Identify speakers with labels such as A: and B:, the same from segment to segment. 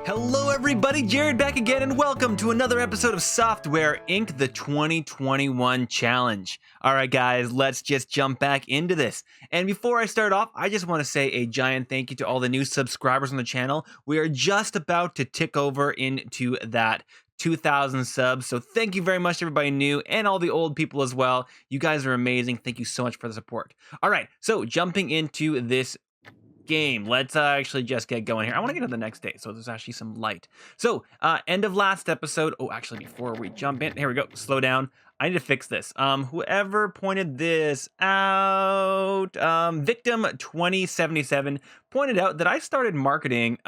A: Hello everybody, Jared back again, and welcome to another episode of Software Inc. the 2021 Challenge. Alright guys, let's just jump back into this. And before I start off, I just want to say a giant thank you to all the new subscribers on the channel. We are just about to tick over into that 2,000 subs, so thank you very much to everybody new and all the old people as well. You guys are amazing. Thank you so much for the support. Alright, so jumping into this game, let's actually just get going here. I want to get to the next day, so there's actually some light. So end of last episode. Oh, actually, before we jump in, here we go, slow down. I need to fix this. Whoever pointed this out, victim 2077 pointed out that I started marketing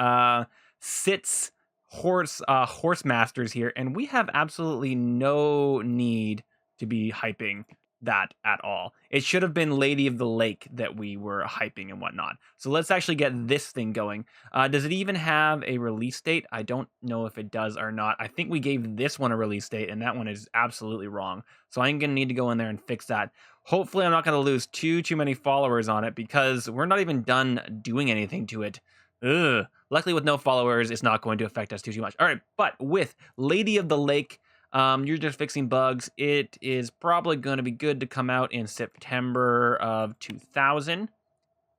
A: SITS horse masters here, and we have absolutely no need to be hyping that at all. It should have been Lady of the Lake that we were hyping and whatnot. So let's actually get this thing going. Does it even have a release date? I don't know if it does or not. I think we gave this one a release date, and that one is absolutely wrong. So I'm gonna need to go in there and fix that. Hopefully I'm not gonna lose too many followers on it, because we're not even done doing anything to it. Ugh. Luckily with no followers, it's not going to affect us too much. All right, but with Lady of the Lake, you're just fixing bugs. It is probably going to be good to come out in September of 2000.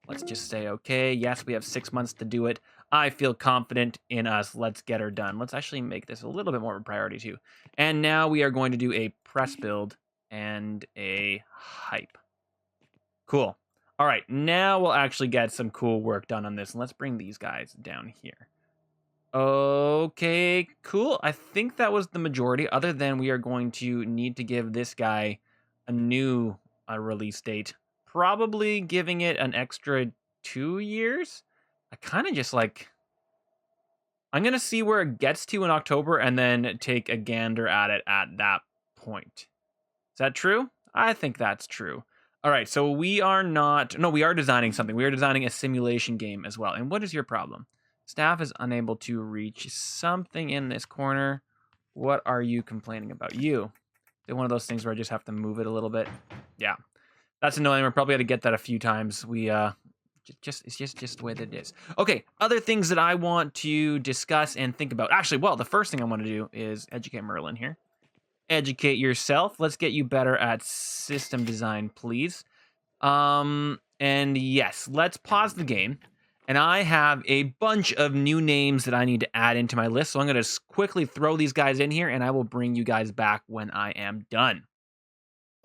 A: Let's just say, okay, yes, we have 6 months to do it. I feel confident in us. Let's get her done. Let's actually make this a little bit more of a priority too. And now we are going to do a press build and a hype. Cool. All right, now we'll actually get some cool work done on this. And let's bring these guys down here. Okay, cool. I think that was the majority, other than we are going to need to give this guy a new release date. Probably giving it an extra 2 years. I kind of just like... I'm going to see where it gets to in October and then take a gander at it at that point. Is that true? I think that's true. All right, so we are not... No, we are designing something. We are designing a simulation game as well. And what is your problem? Staff is unable to reach something in this corner. What are you complaining about? You. It's one of those things where I just have to move it a little bit. Yeah. That's annoying. We're probably going to get that a few times. We, it's just the way that it is. Okay. Other things that I want to discuss and think about. Actually, well, the first thing I want to do is educate Merlin here. Educate yourself. Let's get you better at system design, please. And yes, let's pause the game. And I have a bunch of new names that I need to add into my list. So I'm going to quickly throw these guys in here, and I will bring you guys back when I am done.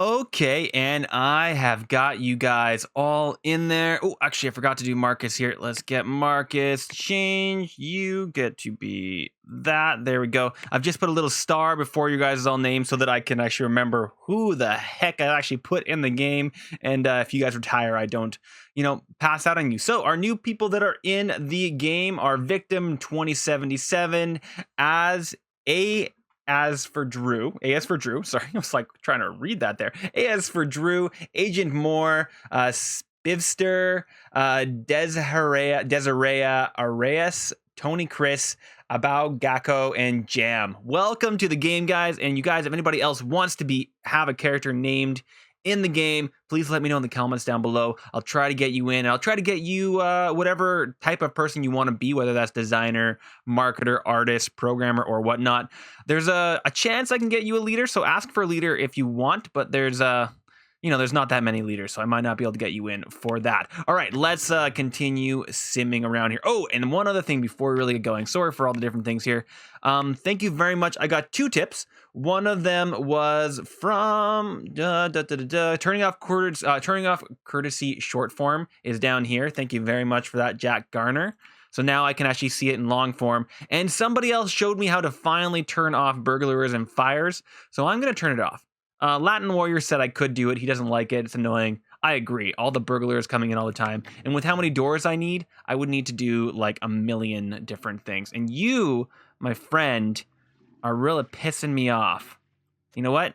A: Okay, and I have got you guys all in there. Oh, actually, I forgot to do Marcus here. Let's get Marcus. Change. You get to be that. There we go. I've just put a little star before you guys' all names so that I can actually remember who the heck I actually put in the game. And if you guys retire, I don't, pass out on you. So our new people that are in the game are Victim 2077 as for Drew, sorry, I was like trying to read that there. As for Drew, Agent Moore, Spivster, Desiree Arias, Tony Chris, Abao Gakko, and Jam. Welcome to the game, guys. And you guys, if anybody else wants to have a character named in the game, please let me know in the comments down below. I'll try to get you in. I'll try to get you whatever type of person you want to be, whether that's designer, marketer, artist, programmer, or whatnot. There's a chance I can get you a leader, so ask for a leader if you want, but there's there's not that many leaders, so I might not be able to get you in for that. All right, let's continue simming around here. Oh, and one other thing before we really get going. Sorry for all the different things here. Thank you very much. I got 2 tips. One of them was from turning off courtesy short form is down here. Thank you very much for that, Jack Garner. So now I can actually see it in long form. And somebody else showed me how to finally turn off burglars and fires. So I'm going to turn it off. LatN Warrior said I could do it. He doesn't like it. It's annoying. I agree. All the burglars coming in all the time. And with how many doors I need, I would need to do like a million different things. And you, my friend, are really pissing me off. You know what?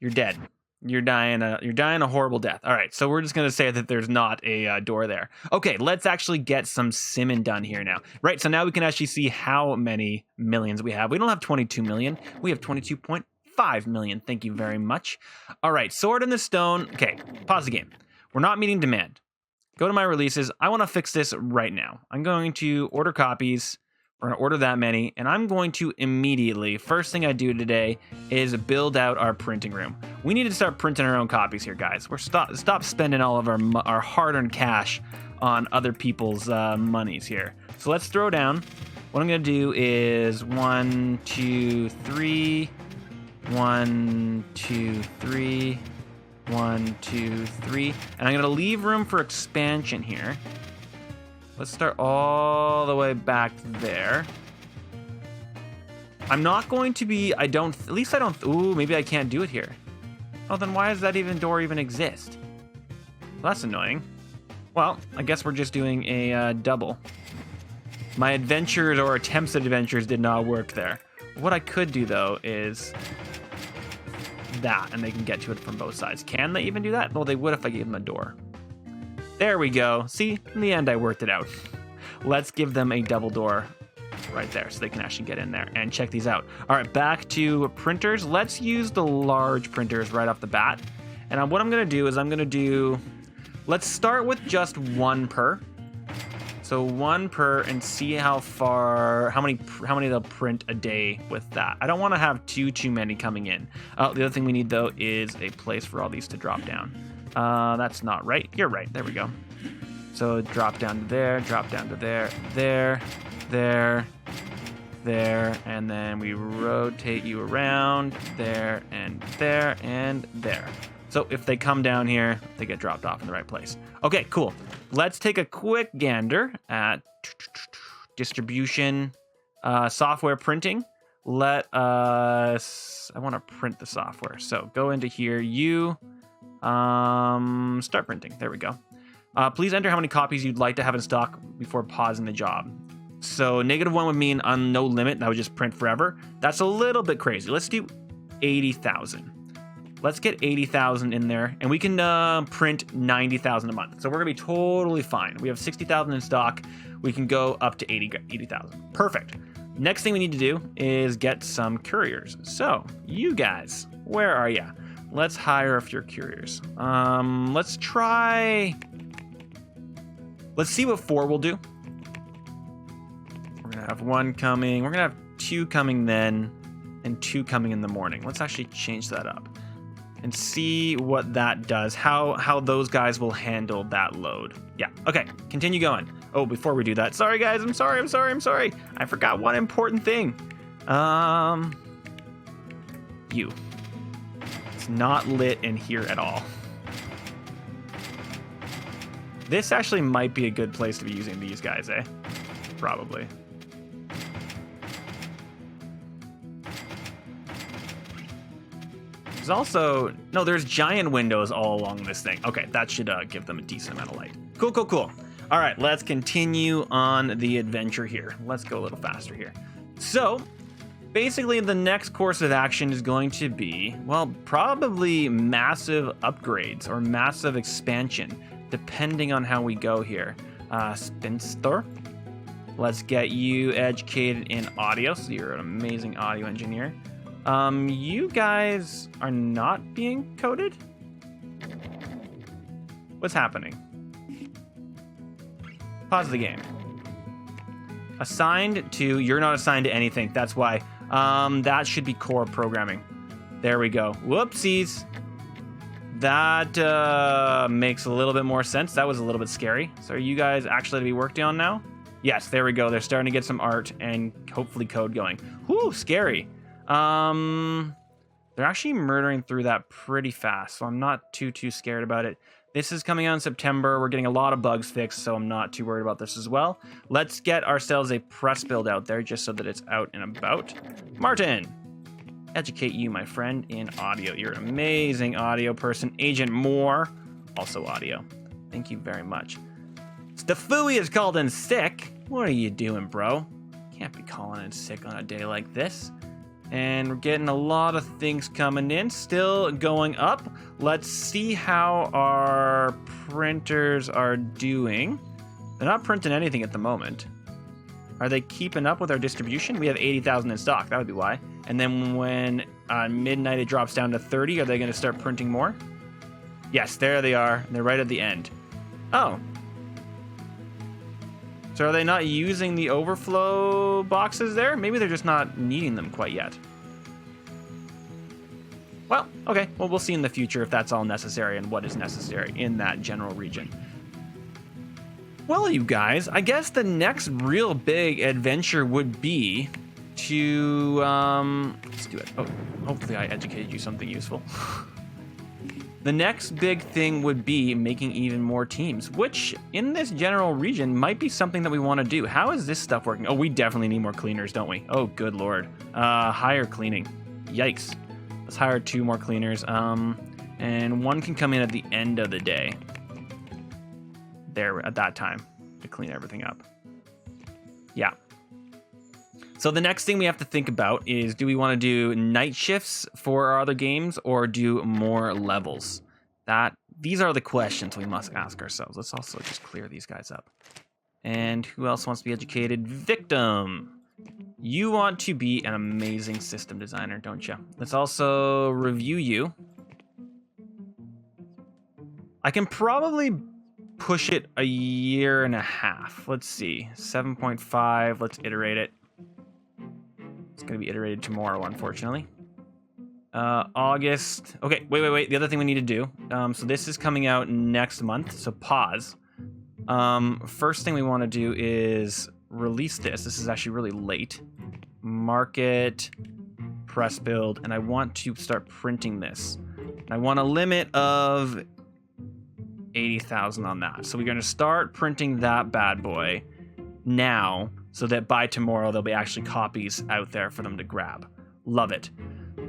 A: You're dead. You're dying a horrible death. All right, so we're just gonna say that there's not a door there. Okay, let's actually get some simming done here now. Right, so now we can actually see how many millions we have. We don't have 22 million. We have 22.5 5 million. Thank you very much. All right, Sword in the Stone. Okay, pause the game. We're not meeting demand. Go to my releases. I want to fix this right now. I'm going to order copies. We're going to order that many, and I'm going to immediately, first thing I do today is build out our printing room. We need to start printing our own copies here, guys. We're stop spending all of our hard-earned cash on other people's monies here. So let's throw down. What I'm going to do is 1, 2, 3, 1, 2, 3, 1, 2, 3, and I'm going to leave room for expansion here. Let's start all the way back there. I'm not going to be, ooh, maybe I can't do it here. Oh, then why does that door even exist? Well, that's annoying. Well, I guess we're just doing a double. My adventures or attempts at adventures did not work there. What I could do, though, is that, and they can get to it from both sides. Can they even do that? Well, they would if I gave them a door. There we go. See, in the end, I worked it out. Let's give them a double door right there so they can actually get in there and check these out. All right, back to printers. Let's use the large printers right off the bat. And what I'm going to do is let's start with just 1 per. So 1 per, and see how many they'll print a day with that. I don't want to have too many coming in. The other thing we need, though, is a place for all these to drop down. That's not right. You're right. There we go. So drop down to there, drop down to there, there, and then we rotate you around there and there and there. So if they come down here, they get dropped off in the right place. Okay, cool. Let's take a quick gander at distribution, software printing. I want to print the software. So go into here, start printing. There we go. Please enter how many copies you'd like to have in stock before pausing the job. So -1 would mean on no limit. That would just print forever. That's a little bit crazy. Let's do 80,000. Let's get 80,000 in there, and we can print 90,000 a month. So we're gonna be totally fine. We have 60,000 in stock. We can go up to 80,000. Perfect. Next thing we need to do is get some couriers. So you guys, where are ya? Let's hire a few couriers. Let's see what 4 will do. We're gonna have 1 coming. We're gonna have 2 coming then, and 2 coming in the morning. Let's actually change that up and see what that does, how those guys will handle that load. Yeah, okay, continue going. Oh, before we do that, sorry guys, I'm sorry. I forgot one important thing. You. It's not lit in here at all. This actually might be a good place to be using these guys, eh? Probably. There's also, no, there's giant windows all along this thing. Okay, that should give them a decent amount of light. Cool. All right, let's continue on the adventure here. Let's go a little faster here. So, basically the next course of action is going to be, well, probably massive upgrades or massive expansion, depending on how we go here. Spinster, let's get you educated in audio, so you're an amazing audio engineer. You guys are not being coded? What's happening? Pause the game. Assigned to, you're not assigned to anything. That's why. That should be core programming. There we go. Whoopsies. That makes a little bit more sense. That was a little bit scary. So are you guys actually to be worked on now? Yes, there we go. They're starting to get some art and hopefully code going. Whew, scary. They're actually murdering through that pretty fast, so I'm not too scared about it. This is coming out in September. We're getting a lot of bugs fixed, so I'm not too worried about this as well. Let's get ourselves a press build out there just so that it's out and about. Martin, educate you, my friend, in audio. You're an amazing audio person. Agent Moore, also audio. Thank you very much. Stafui is called in sick. What are you doing, bro? Can't be calling in sick on a day like this. And we're getting a lot of things coming in, still going up. Let's see how our printers are doing. They're not printing anything at the moment. Are they keeping up with our distribution? We have 80,000 in stock, that would be why. And then when midnight it drops down to 30, are they going to start printing more? Yes, there they are. They're right at the end. Oh. So are they not using the overflow boxes there? Maybe they're just not needing them quite yet. Well, okay. Well, we'll see in the future if that's all necessary and what is necessary in that general region. Well, you guys, I guess the next real big adventure would be to, let's do it. Oh, hopefully I educated you something useful. The next big thing would be making even more teams, which in this general region might be something that we want to do. How is this stuff working? Oh, we definitely need more cleaners, don't we? Oh, good Lord. Hire cleaning. Yikes. Let's hire 2 more cleaners. And one can come in at the end of the day. There at that time to clean everything up. Yeah. So the next thing we have to think about is, do we want to do night shifts for our other games or do more levels? These are the questions we must ask ourselves. Let's also just clear these guys up. And who else wants to be educated? Victim. You want to be an amazing system designer, don't you? Let's also review you. I can probably push it a year and a half. Let's see. 7.5. Let's iterate it. It's going to be iterated tomorrow, unfortunately. August. Okay, wait. The other thing we need to do. So this is coming out next month, so pause. First thing we want to do is release this. This is actually really late. Market, press build, and I want to start printing this. I want a limit of 80,000 on that. So we're going to start printing that bad boy now, so that by tomorrow there'll be actually copies out there for them to grab. Love it.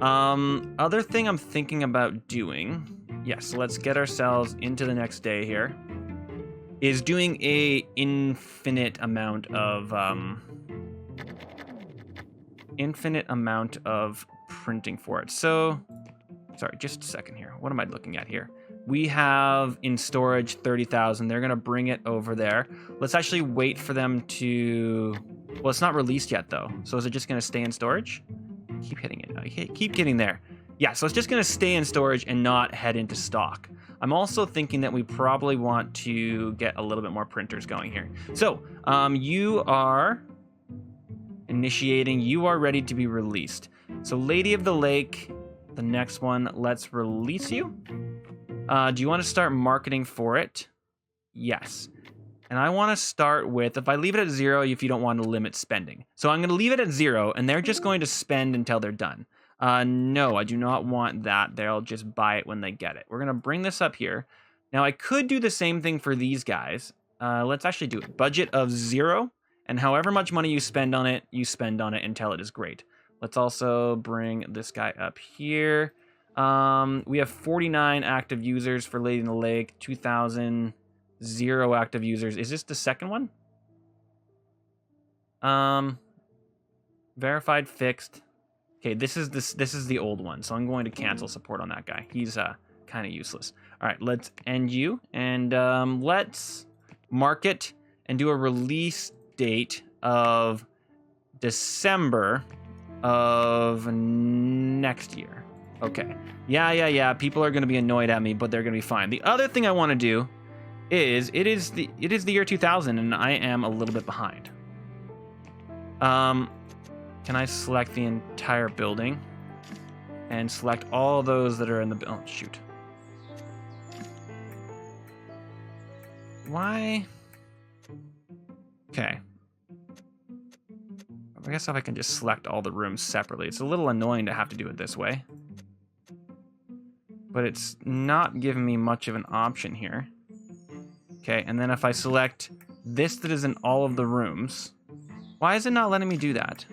A: Other thing I'm thinking about doing, so let's get ourselves into the next day here, is doing a infinite amount of printing for it. So, sorry, just a second here. What am I looking at here? We have in storage 30,000. They're going to bring it over there. Let's actually wait for them to... Well, it's not released yet, though. So is it just going to stay in storage? Keep hitting it. Keep getting there. Yeah, so it's just going to stay in storage and not head into stock. I'm also thinking that we probably want to get a little bit more printers going here. So you are initiating. You are ready to be released. So Lady of the Lake, the next one, let's release you. Do you want to start marketing for it? Yes. And I want to start with, if I leave it at 0, if you don't want to limit spending. So I'm going to leave it at 0, and they're just going to spend until they're done. No, I do not want that. They'll just buy it when they get it. We're going to bring this up here. Now, I could do the same thing for these guys. Let's actually do it. Budget of 0, and however much money you spend on it, you spend on it until it is great. Let's also bring this guy up here. We have 49 active users for Lady in the Lake, 2,000, 0 active users. Is this the second one? Verified, fixed. Okay, this is the old one, so I'm going to cancel support on that guy. He's kind of useless. All right, let's end you, and let's market and do a release date of December of next year. Okay. Yeah. People are going to be annoyed at me, but they're going to be fine. The other thing I want to do is it is the year 2000, and I am a little bit behind. Can I select the entire building and select all those that are in the... Oh, shoot. Why? Okay. I guess if I can just select all the rooms separately. It's a little annoying to have to do it this way. But it's not giving me much of an option here. Okay, and then if I select this that is in all of the rooms, why is it not letting me do that?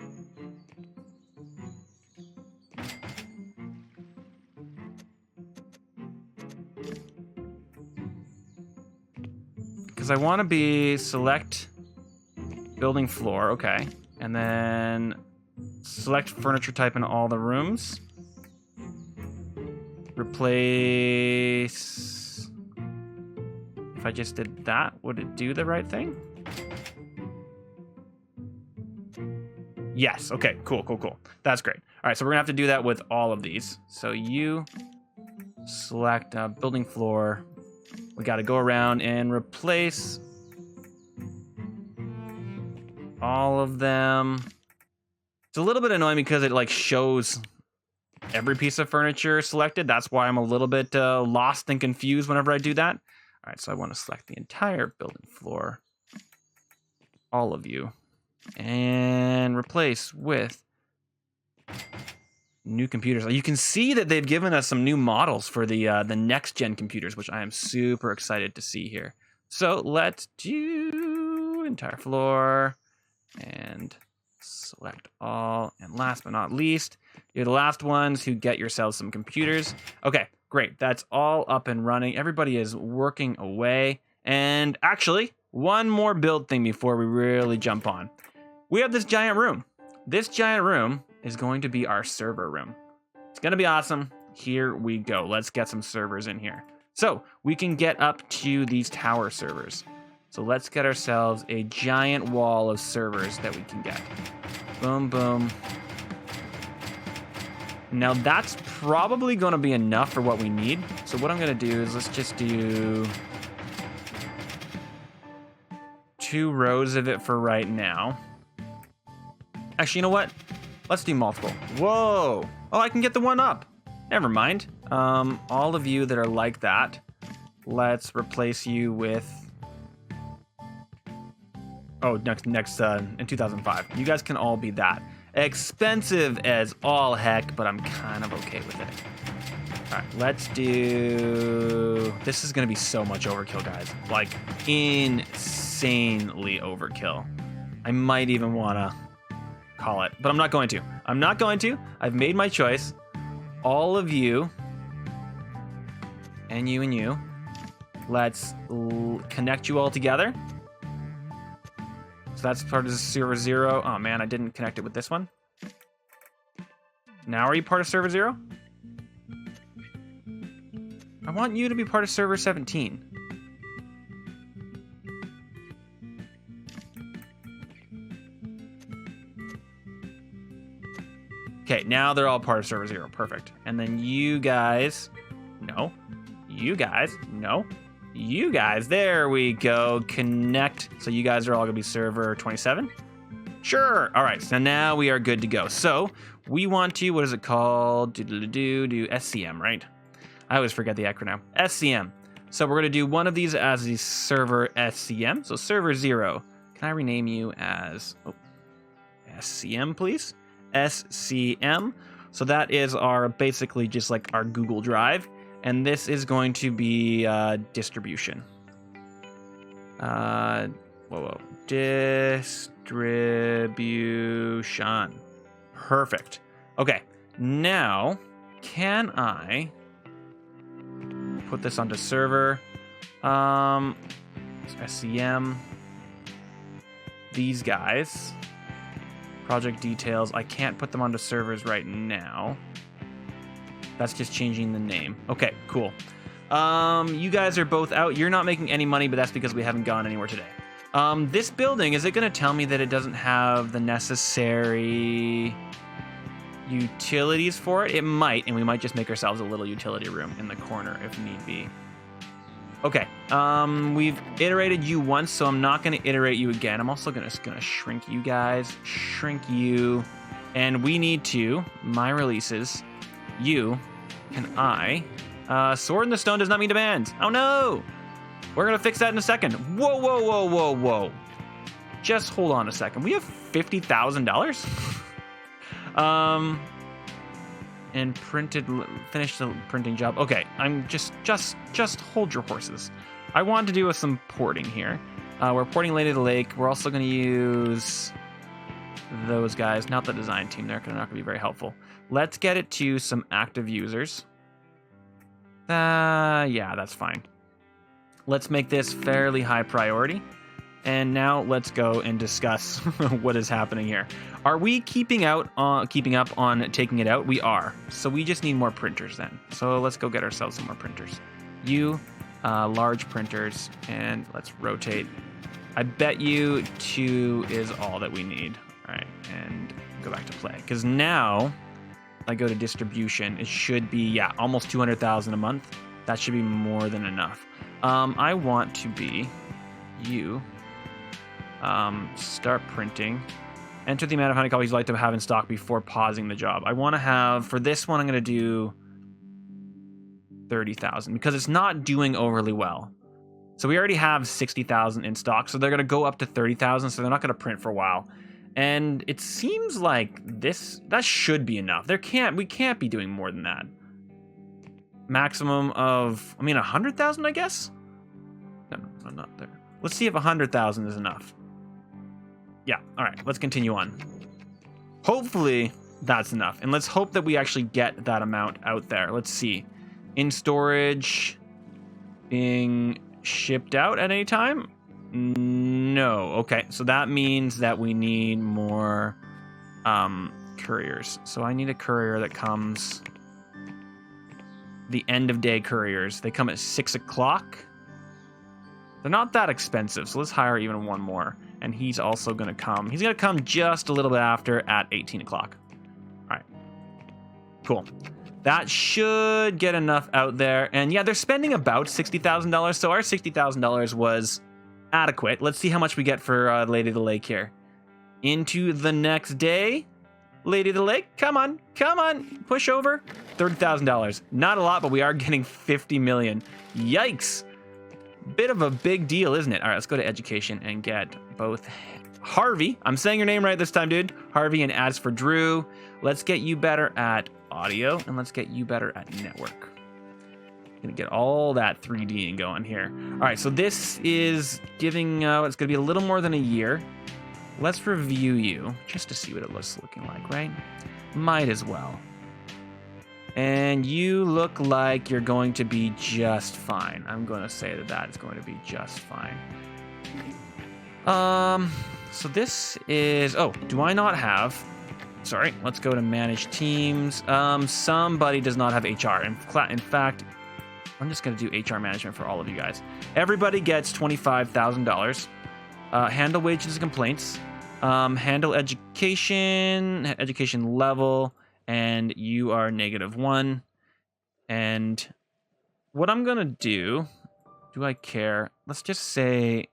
A: Because I want to be select building floor, okay, and then select furniture type in all the rooms. Replace. If I just did that, would it do the right thing? Yes. Okay. Cool. That's great. right, so we're gonna have to do that with all of these. So you select building floor. We got to go around and replace all of them. It's a little bit annoying because it like shows every piece of furniture selected. That's why I'm a little bit lost and confused whenever I do that. All right, so I want to select the entire building floor, all of you, and replace with new computers. You can see that they've given us some new models for the next gen computers, which I am super excited to see here. So let's do entire floor and select all. And last but not least, you're the last ones who get yourselves some computers. Okay, great. That's all up and running. Everybody is working away. And actually, one more build thing before we really jump on. We have this giant room. This giant room is going to be our server room. It's going to be awesome. Here we go. Let's get some servers in here. So we can get up to these tower servers. So let's get ourselves a giant wall of servers that we can get. Boom, boom. Now that's probably going to be enough for what we need. So what I'm going to do is let's just do 2 rows of it for right now. Actually, you know what? Let's do multiple. Whoa. Oh, I can get the one up. Never mind. All of you that are like that, let's replace you with... Oh, next in 2005. You guys can all be that. Expensive as all heck, but I'm kind of okay with it. All right, let's do... This is going to be so much overkill, guys. Like, insanely overkill. I might even want to call it, but I'm not going to. I'm not going to. I've made my choice. All of you and you, let's connect you all together. So that's part of server 0. Oh man, I didn't connect it with this one. Now are you part of server 0? I want you to be part of server 17. Okay, now they're all part of server 0. Perfect. And then you guys, no. You guys, no. You guys, there we go. Connect. So you guys are all gonna be server 27? Sure. All right, so now we are good to go. So we want to, what is it called? Do SCM, right? I always forget the acronym. SCM. So we're gonna do one of these as the server SCM. So server 0. Can I rename you as SCM, please? SCM. So that is our basically just like our Google Drive, and this is going to be distribution. Distribution. Perfect. Okay, now can I put this onto server? SCM. These guys. Project details. I can't put them onto servers right now. That's just changing the name. Okay, cool. You guys are both out. You're not making any money, but that's because we haven't gone anywhere today. This building, is it going to tell me that it doesn't have the necessary utilities for it? It might, and we might just make ourselves a little utility room in the corner if need be. Okay, we've iterated you once, so I'm not going to iterate you again. I'm also just going to shrink you guys, shrink you, and we need to, my releases, you, can I, sword in the stone does not mean demands. Oh no! We're going to fix that in a second. Whoa, whoa, whoa, whoa, whoa. Just hold on a second. We have $50,000? And finished the printing job. Okay, I'm just hold your horses. I want to do some porting here. We're porting Lady of the Lake. We're also going to use those guys, not the design team. They're not going to be very helpful. Let's get it to some active users. Yeah, that's fine. Let's make this fairly high priority. And now let's go and discuss what is happening here. Are we keeping up on taking it out? We are. So we just need more printers then. So let's go get ourselves some more printers. Large printers, and let's rotate. I bet you 2 is all that we need. All right, and go back to play. Because now I go to distribution, it should be, yeah, almost 200,000 a month. That should be more than enough. I want to be you. Start printing. Enter the amount of honey copies you'd like to have in stock before pausing the job. I want to have, for this one, I'm going to do 30,000 because it's not doing overly well. So we already have 60,000 in stock, so they're going to go up to 30,000, so they're not going to print for a while. And it seems like that should be enough. We can't be doing more than that. Maximum of, 100,000, I guess? No, not there. Let's see if 100,000 is enough. Yeah, all right, let's continue on. Hopefully that's enough. And let's hope that we actually get that amount out there. Let's see. In storage, being shipped out at any time? No. Okay, so that means that we need more couriers. So I need a courier that comes the end of day couriers. They come at 6 o'clock. They're not that expensive, so let's hire even one more. And he's also going to come. He's going to come just a little bit after at 18 o'clock. All right. Cool. That should get enough out there. And yeah, they're spending about $60,000. So our $60,000 was adequate. Let's see how much we get for Lady of the Lake here. Into the next day. Lady of the Lake, come on. Push over. $30,000. Not a lot, but we are getting 50 million. Yikes. Bit of a big deal, isn't it? All right, let's go to education and get both Harvey. I'm saying your name right this time, dude. Harvey, and as for Drew, let's get you better at audio and let's get you better at network. Gonna get all that 3D going here. All right, so this is giving, it's gonna be a little more than a year. Let's review you just to see what it looks looking like, right? Might as well. And you look like you're going to be just fine. I'm going to say that is going to be just fine. So this is, do I not have, sorry, let's go to manage teams. Somebody does not have HR. In fact, I'm just going to do HR management for all of you guys. Everybody gets $25,000. Handle wages and complaints. Handle education level. And you are -1. And what I'm going to do I care? Let's just say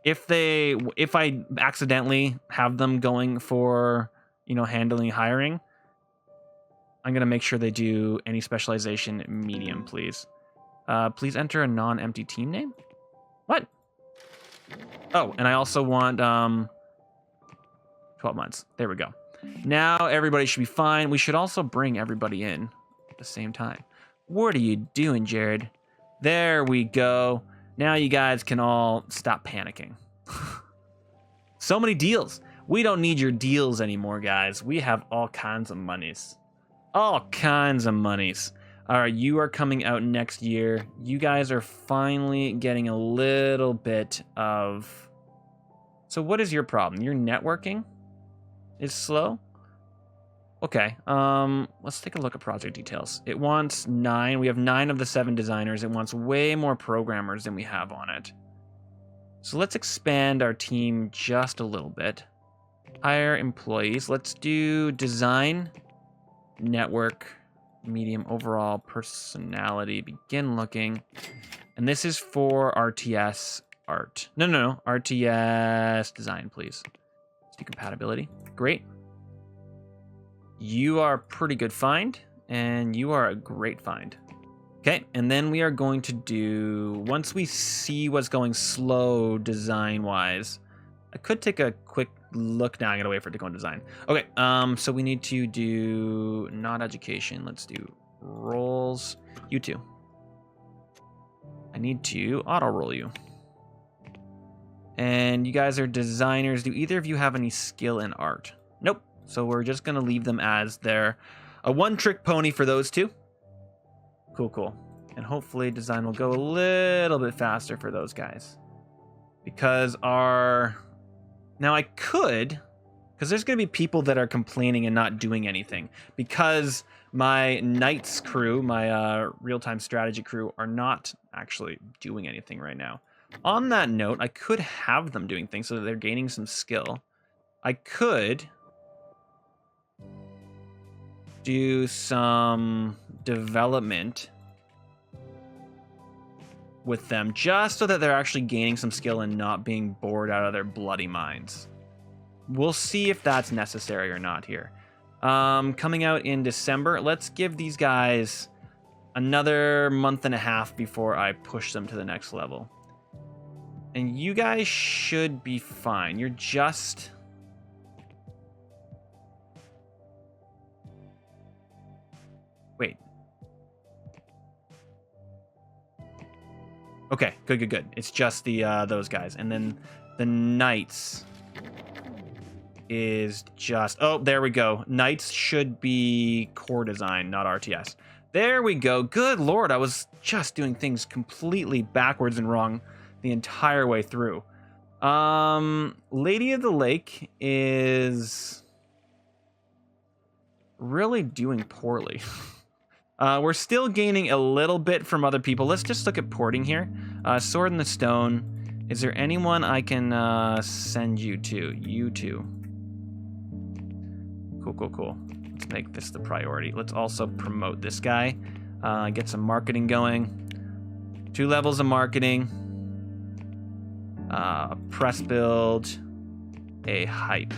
A: if I accidentally have them going for, handling hiring, I'm going to make sure they do any specialization medium, please. Please enter a non-empty team name. What? Oh, and I also want 12 months. There we go. Now everybody should be fine. We should also bring everybody in at the same time. What are you doing, Jared? There we go. Now you guys can all stop panicking. So many deals. We don't need your deals anymore, guys. We have all kinds of monies. All kinds of monies. All right, you are coming out next year. You guys are finally getting a little bit of... So what is your problem? Your networking is slow? Okay, let's take a look at project details. It wants 9. We have 9 of the 7 designers. It wants way more programmers than we have on it. So let's expand our team just a little bit. Hire employees. Let's do design, network, medium, overall, personality, begin looking. And this is for RTS art. No. RTS design, please. Let's do compatibility. Great. You are a pretty good find, and you are a great find. Okay, and then we are going to do, once we see what's going slow design-wise, I could take a quick look. Now I gotta wait for it to go in design. Okay, so we need to do not education. Let's do roles. You two. I need to auto-roll you. And you guys are designers. Do either of you have any skill in art? Nope. So we're just going to leave them as a one-trick pony for those two. Cool. And hopefully design will go a little bit faster for those guys. Because now I could, because there's going to be people that are complaining and not doing anything. Because my Knights crew, my real-time strategy crew, are not actually doing anything right now. On that note, I could have them doing things so that they're gaining some skill. I could do some development with them just so that they're actually gaining some skill and not being bored out of their bloody minds. We'll see if that's necessary or not here. Coming out in December, let's give these guys another month and a half before I push them to the next level. And you guys should be fine. You're just... Wait. Okay, good. It's just the those guys. And then the Knights is just... Oh, there we go. Knights should be core design, not RTS. There we go. Good Lord, I was just doing things completely backwards and wrong the entire way through. Lady of the Lake is really doing poorly. We're still gaining a little bit from other people. Let's just look at porting here. Sword in the Stone. Is there anyone I can send you to? You two. Cool. Let's make this the priority. Let's also promote this guy. Get some marketing going. 2 levels of marketing. Press build. A hype.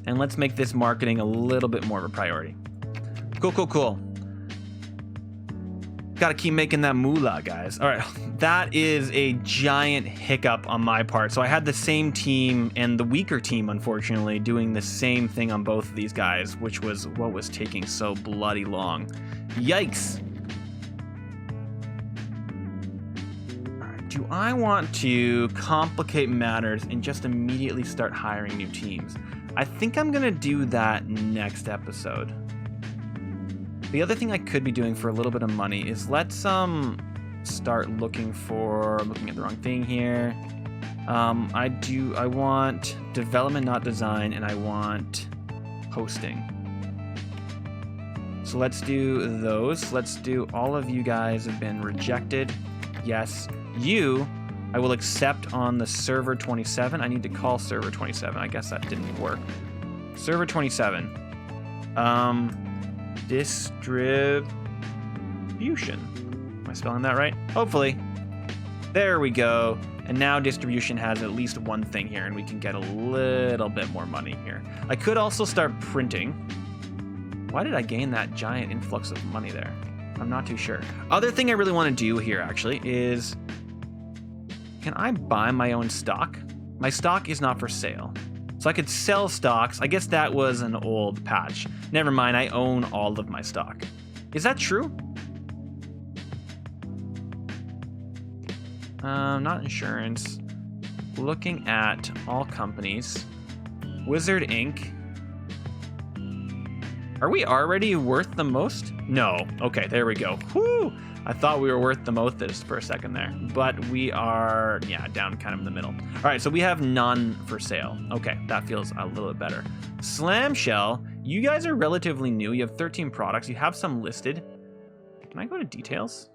A: And let's make this marketing a little bit more of a priority. Cool. Gotta keep making that moolah, guys. All right, that is a giant hiccup on my part. So I had the same team and the weaker team, unfortunately, doing the same thing on both of these guys, which was what was taking so bloody long. Yikes. All right, do I want to complicate matters and just immediately start hiring new teams? I think I'm gonna do that next episode. The other thing I could be doing for a little bit of money is let's start looking at the wrong thing here. I want development, not design, and I want hosting. So let's do those. Let's do all of you guys have been rejected. Yes. You, I will accept on the server 27. I need to call server 27. I guess that didn't work. Server 27. Distribution. Am I spelling that right? Hopefully. There we go. And now distribution has at least one thing here, and we can get a little bit more money here. I could also start printing. Why did I gain that giant influx of money there? I'm not too sure. Other thing I really want to do here, actually, is... Can I buy my own stock? My stock is not for sale. So I could sell stocks. I guess that was an old patch. Never mind, I own all of my stock. Is that true? Not insurance. Looking at all companies. Wizard Inc. Are we already worth the most? No. Okay, there we go. Whew! I thought we were worth the most for a second there. But we are, yeah, down kind of in the middle. All right, so we have none for sale. Okay, that feels a little bit better. Slam Shell, you guys are relatively new. You have 13 products. You have some listed. Can I go to details?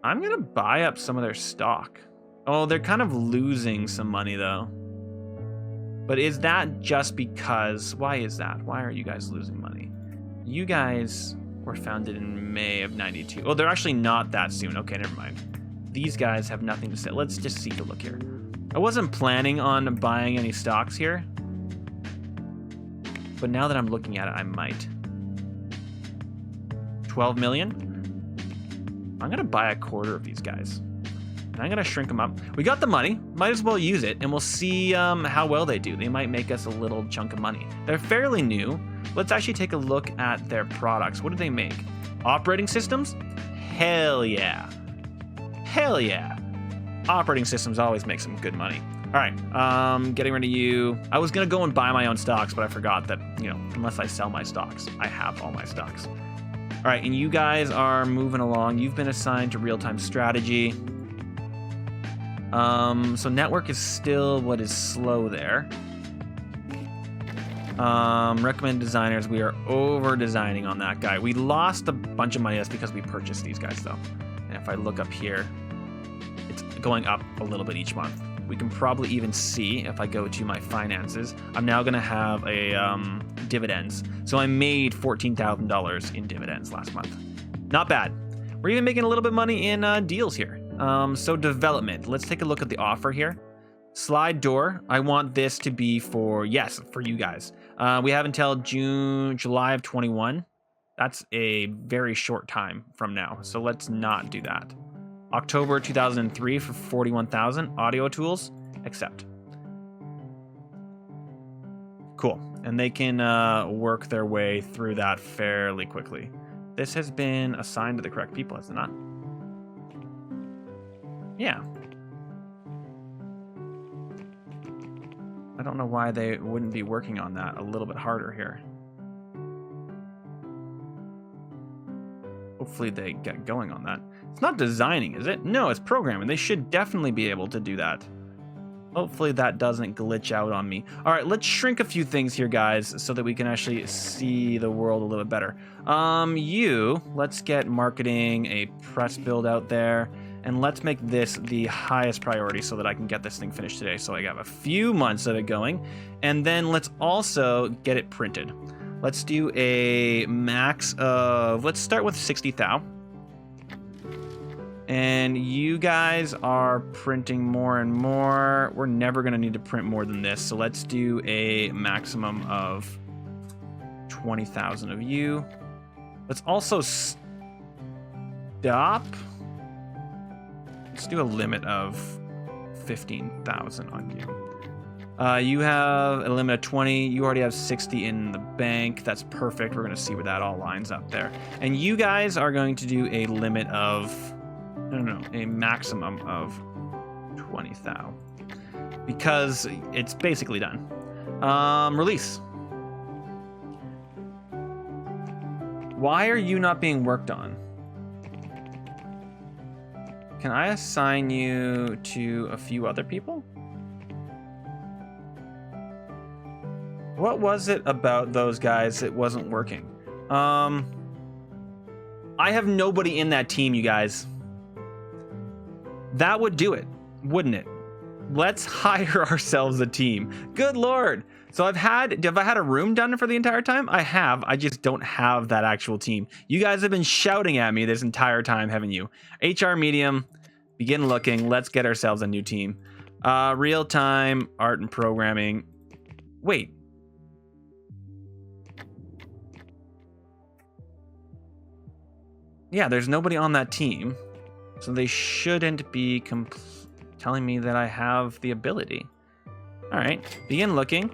A: I'm going to buy up some of their stock. Oh, they're kind of losing some money, though. But is that just because... Why is that? Why are you guys losing money? You guys... were founded in May of 92. Oh, they're actually not that soon. Okay, never mind. These guys have nothing to say. Let's just see the look here. I wasn't planning on buying any stocks here, but now that I'm looking at it, I might. 12 million? I'm gonna buy a quarter of these guys. And I'm gonna shrink them up. We got the money, might as well use it, and we'll see how well they do. They might make us a little chunk of money. They're fairly new. Let's actually take a look at their products. What do they make? Operating systems? Hell yeah. Hell yeah. Operating systems always make some good money. All right, getting rid of you. I was gonna go and buy my own stocks, but I forgot that, you know, unless I sell my stocks, I have all my stocks. All right, and you guys are moving along. You've been assigned to real-time strategy. So network is still what is slow there. Recommend designers. We are over designing on that guy. We lost a bunch of money. That's because we purchased these guys though. And if I look up here, it's going up a little bit each month. we can probably even see if I go to my finances. I'm now going to have a dividends. So I made $14,000 in dividends last month. Not bad. We're even making a little bit of money in deals here. So development. Let's take a look at the offer here. Slide door. I want this to be for you guys. We have until July of 21. That's a very short time from now. So let's not do that. October 2003 for 41,000. Audio tools. Accept. Cool. And they can work their way through that fairly quickly. This has been assigned to the correct people, has it not? Yeah. I don't know why they wouldn't be working on that a little bit harder here. Hopefully they get going on that. It's not designing, is it? No, it's programming. They should definitely be able to do that. Hopefully that doesn't glitch out on me. All right, let's shrink a few things here, guys, so that we can actually see the world a little bit better. Let's get marketing, a press build out there, and let's make this the highest priority so that I can get this thing finished today. So I have a few months of it going, and then let's also get it printed. Let's do a max of, let's start with 60,000. And you guys are printing more and more. We're never going to need to print more than this. So let's do a maximum of 20,000 of you. Let's also stop. Let's do a limit of 15,000 on you. You have a limit of 20. You already have 60 in the bank. That's perfect. We're going to see where that all lines up there. And you guys are going to do a limit of... No, a maximum of 20,000 because it's basically done. Release. Why are you not being worked on? Can I assign you to a few other people? What was it about those guys that wasn't working? I have nobody in that team, you guys. That would do it, wouldn't it? Let's hire ourselves a team. Good Lord. So have I had a room done for the entire time? I have. I just don't have that actual team. You guys have been shouting at me this entire time, haven't you? HR medium, begin looking. Let's get ourselves a new team. Real-time art and programming. Wait. Yeah, there's nobody on that team. So they shouldn't be telling me that I have the ability. All right, begin looking.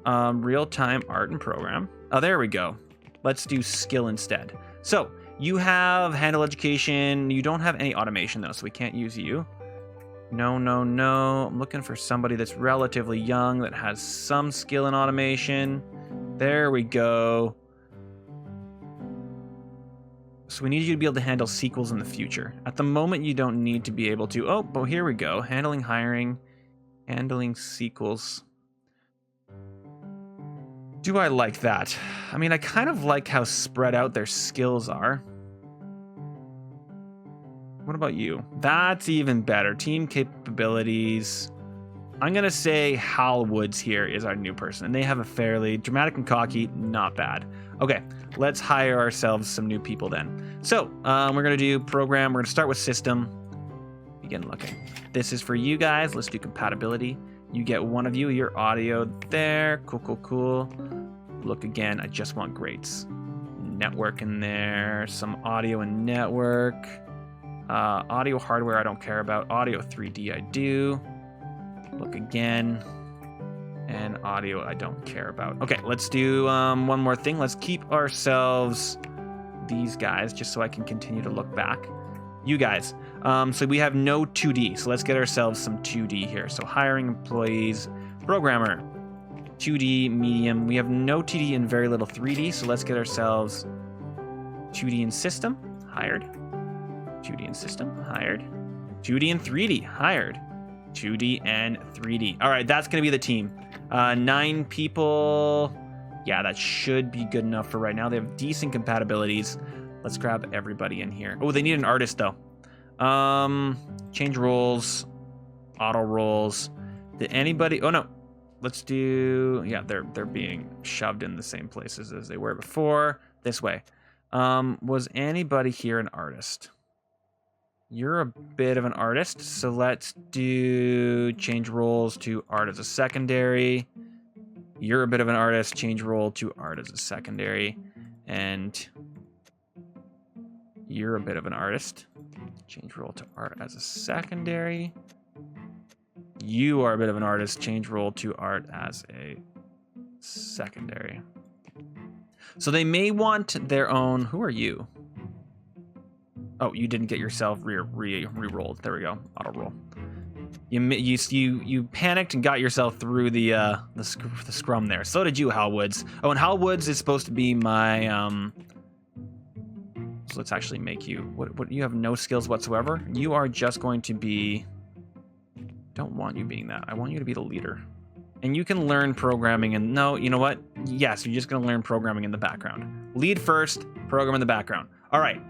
A: Real-time art and program. Oh, there we go. Let's do skill instead. So you have handle education. You don't have any automation though, so we can't use you. No. I'm looking for somebody that's relatively young that has some skill in automation. There we go. So we need you to be able to handle sequels in the future. At the moment, you don't need to be able to. Oh, but here we go. Handling hiring, handling sequels. Do I like that? I mean, I kind of like how spread out their skills are. What about you? That's even better. Team capabilities. I'm going to say Hal Woods here is our new person. And they have a fairly dramatic and cocky, not bad. Okay, let's hire ourselves some new people then. So we're going to do program. We're going to start with system. Begin looking. This is for you guys. Let's do compatibility. You get one of you, your audio there. Cool. Look again. I just want grades. Network in there. Some audio and network. Audio hardware I don't care about. Audio 3D I do. Look again. And audio I don't care about. Okay, let's do one more thing. Let's keep ourselves these guys just so I can continue to look back. You guys. So we have no 2D. So let's get ourselves some 2D here. So hiring employees, programmer, 2D, medium. We have no 2D and very little 3D. So let's get ourselves 2D and system, hired. 2D and system, hired. 2D and 3D, hired. 2D and 3D. All right, that's going to be the team. 9 people. Yeah, that should be good enough for right now. They have decent compatibilities. Let's grab everybody in here. Oh, they need an artist, though. Change roles. auto rolls. Did anybody? Oh no, let's do. Yeah, they're being shoved in the same places as they were before. This way. Was anybody here an artist? You're a bit of an artist, so let's do change roles to art as a secondary. You're a bit of an artist, change role to art as a secondary. And you're a bit of an artist, change role to art as a secondary. You are a bit of an artist, change role to art as a secondary. So they may want their own. Who are you? Oh, you didn't get yourself re-rolled. There we go. Auto roll. You panicked and got yourself through the scrum there. So did you, Hal Woods. Oh, and Hal Woods is supposed to be my So let's actually make you. What? You have no skills whatsoever. You are just going to be. Don't want you being that. I want you to be the leader. And you can learn programming. And no, you know what? Yes, you're just going to learn programming in the background. Lead first, program in the background. All right.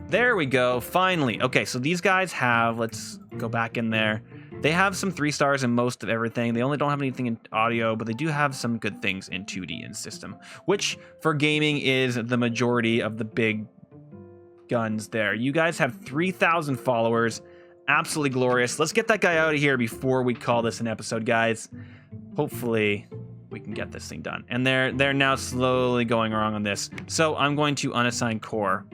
A: There we go. Finally. Okay, so these guys have, let's go back in there. They have some 3 stars in most of everything. They only don't have anything in audio, but they do have some good things in 2D and system, which for gaming is the majority of the big guns there. You guys have 3,000 followers. Absolutely glorious. Let's get that guy out of here before we call this an episode, guys. Hopefully we can get this thing done. And they're now slowly going wrong on this. So I'm going to unassign core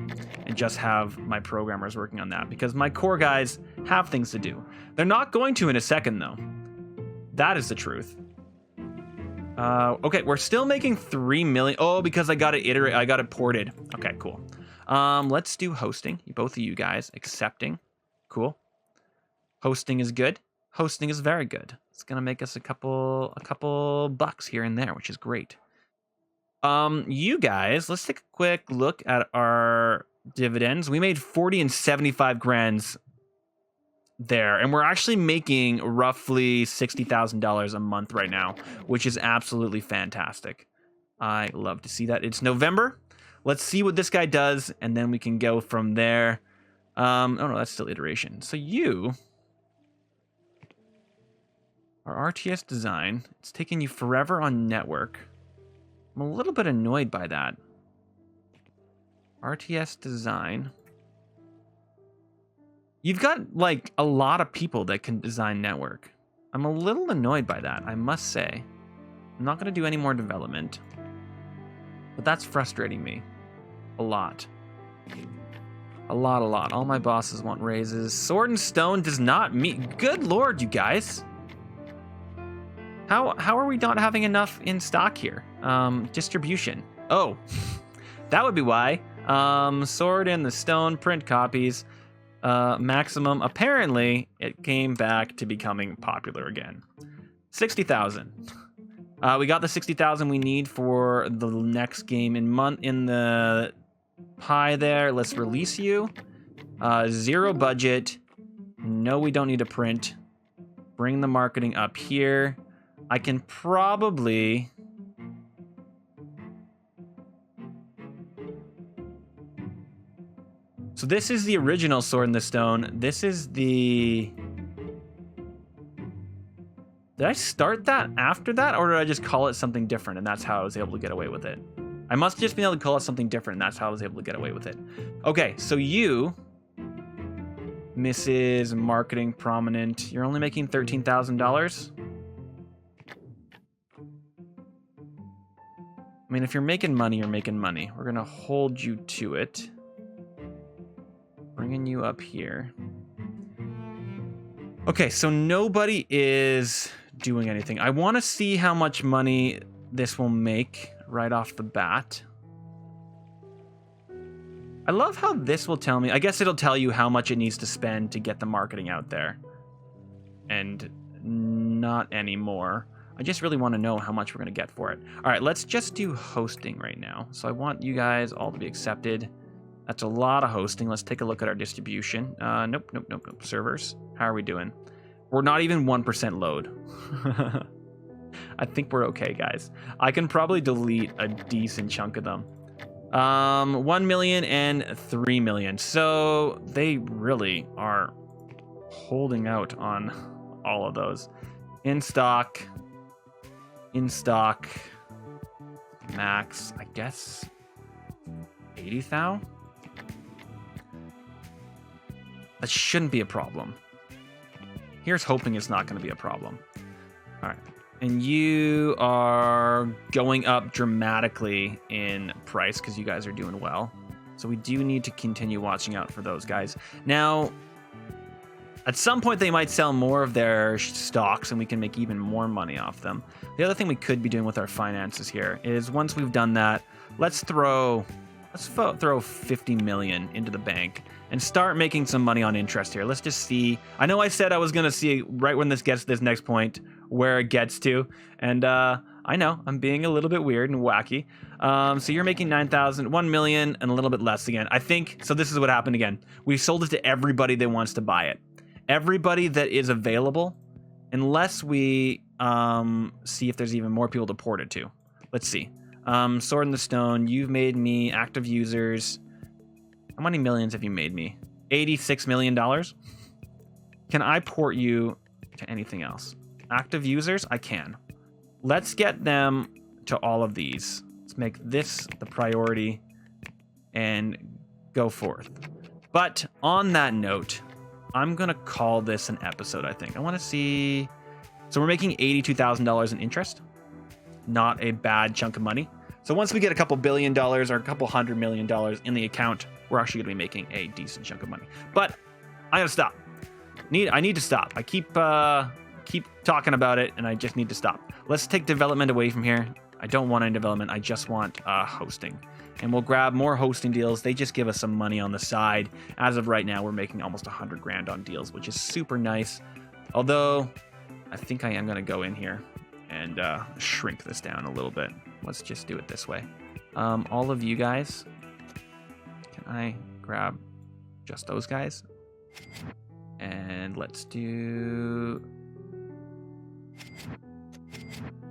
A: and just have my programmers working on that because my core guys have things to do. They're not going to in a second though. That is the truth. Okay, we're still making 3 million. Oh, because I got it iterate. I got it ported. Okay, cool. Let's do hosting. Both of you guys accepting. Cool. Hosting is good. Hosting is very good. It's gonna make us a couple bucks here and there, which is great. You guys, let's take a quick look at our dividends. We made 40 and 75 grands there, and we're actually making roughly $60,000 a month right now, which is absolutely fantastic. I love to see that. It's November. Let's see what this guy does, and then we can go from there. Oh no, that's still iteration. So you. Our RTS design, it's taking you forever on network. I'm a little bit annoyed by that. RTS design. You've got like a lot of people that can design network. I'm a little annoyed by that, I must say. I'm not going to do any more development. But that's frustrating me. A lot. A lot. All my bosses want raises. Sword and Stone does not meet. Good lord, you guys. How are we not having enough in stock here? Distribution. Oh, that would be why. Sword and the Stone print copies. Maximum. Apparently, it came back to becoming popular again. 60,000. We got the 60,000 we need for the next game in the pie there. Let's release you. 0 budget. No, we don't need to print. Bring the marketing up here. I can probably... So this is the original Sword in the Stone. This is the... Did I start that after that, or did I just call it something different, and that's how I was able to get away with it? I must have just been able to call it something different, and that's how I was able to get away with it. Okay, so you... Mrs. Marketing Prominent, you're only making $13,000? I mean, if you're making money, you're making money. We're going to hold you to it. Bringing you up here. Okay, so nobody is doing anything. I want to see how much money this will make right off the bat. I love how this will tell me. I guess it'll tell you how much it needs to spend to get the marketing out there. And not anymore. I just really want to know how much we're going to get for it. All right, let's just do hosting right now. So I want you guys all to be accepted. That's a lot of hosting. Let's take a look at our distribution. Nope. Servers. How are we doing? We're not even 1% load. I think we're okay, guys. I can probably delete a decent chunk of them. 1 million and 3 million. So they really are holding out on all of those. In stock. Max, I guess 80 thou. That shouldn't be a problem. Here's hoping it's not going to be a problem. All right. And you are going up dramatically in price because you guys are doing well. So we do need to continue watching out for those guys. Now, at some point, they might sell more of their stocks and we can make even more money off them. The other thing we could be doing with our finances here is once we've done that, let's throw 50 million into the bank and start making some money on interest here. Let's just see. I know I said I was going to see right when this gets to this next point where it gets to. And I know I'm being a little bit weird and wacky. So you're making 9,000, 1 million and a little bit less again. I think, so this is what happened again. We sold it to everybody that wants to buy it. Everybody that is available, unless we see if there's even more people to port it to. Let's see. Sword in the Stone, you've made me active users. How many millions have you made me? $86 million. Can I port you to anything else? Active users, I can. Let's get them to all of these. Let's make this the priority and go forth. But on that note, I'm going to call this an episode, I think. I want to see. So we're making $82,000 in interest. Not a bad chunk of money. So once we get a couple $1 billion or a couple $100 million in the account, we're actually going to be making a decent chunk of money. But I got to stop. I need to stop. I keep talking about it, and I just need to stop. Let's take development away from here. I don't want any development. I just want hosting. And we'll grab more hosting deals. They just give us some money on the side. As of right now, we're making almost 100 grand on deals, which is super nice. Although, I think I am going to go in here and shrink this down a little bit. Let's just do it this way. All of you guys, can I grab just those guys? And let's do...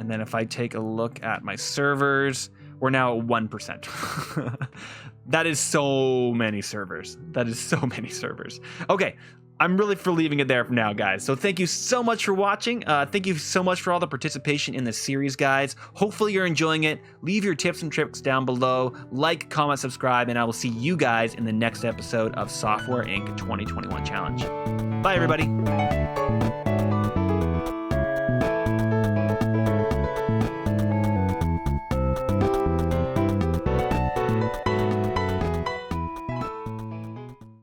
A: And then if I take a look at my servers, we're now at 1%. That is so many servers. Okay, I'm really for leaving it there for now, guys. So thank you so much for watching. Thank you so much for all the participation in this series, guys. Hopefully you're enjoying it. Leave your tips and tricks down below. Like, comment, subscribe, and I will see you guys in the next episode of Software Inc. 2021 Challenge. Bye, everybody.